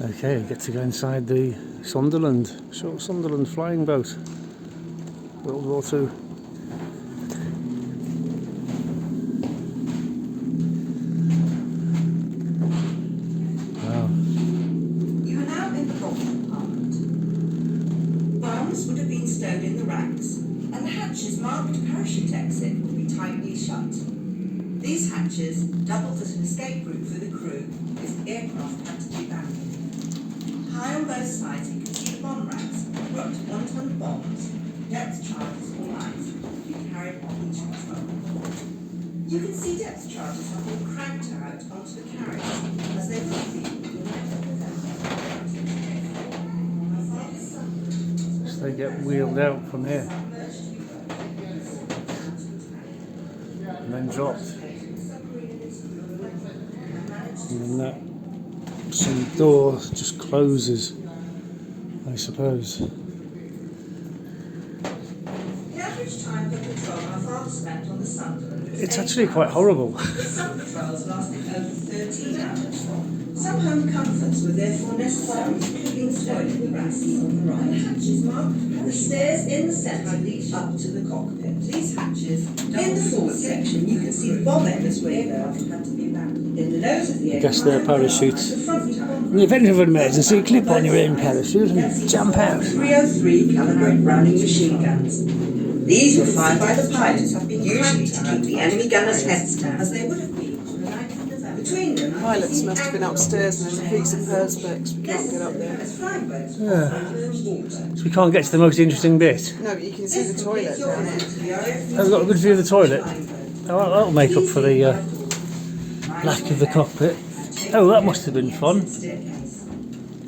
Okay, get to go inside the Sunderland flying boat. World War II. Wow. You are now in the cockpit compartment. Bombs would have been stowed in the racks, and the hatches marked parachute exit would be tightly shut. These hatches doubled as an escape route for the crew if the aircraft had to be abandoned. High on both sides you can see the bomb racks for up to 1 ton of bombs, depth charges or mines to be carried on each control. You can see depth charges have been cranked out onto the carriage as they would be. So they get wheeled out from here and then dropped. And then that some door just closes, I suppose. The average time per patrol my father spent on the Sunderland was It's 8 actually hours. quite horrible. With some patrols lasting over 13 hours. Some home comforts were therefore necessary to be installed in the racks on the right. And the hatches marked the stairs in the centre lead up to the cockpit. These hatches, in the forward section, you can see the bomb ends where the aircraft had to be abandoned. In the nose of the aircraft, guess they're parachutes. the front tower. In the event of an emergency, clip on your own parachute and jump out. 303 calibre Browning machine guns. These were fired by the pilots, usually to keep the enemy gunners' heads down, as they would have been on the 9th of November. Between them, Pilots must have been upstairs and there's a piece of perspex. We can't get up there. So we can't get to the most interesting bit. No, but you can see the toilet down here. I've got a good view of the toilet. Oh, that'll make up for the lack of the cockpit. Oh, that must have been fun.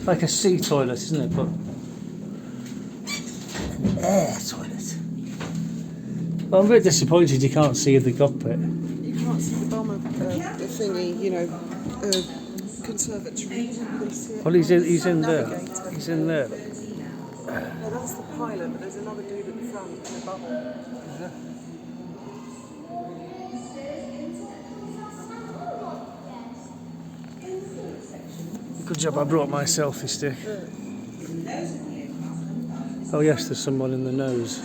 Like a sea toilet, isn't it? But an air toilet. Well, I'm a bit disappointed you can't see the cockpit. You can't see the bomber, the thingy, conservatory. Well, he's in there. Navigator. He's in there. No, that's the pilot, but there's another dude at the front in a bubble. Good job I brought my selfie stick. Oh yes, there's someone in the nose.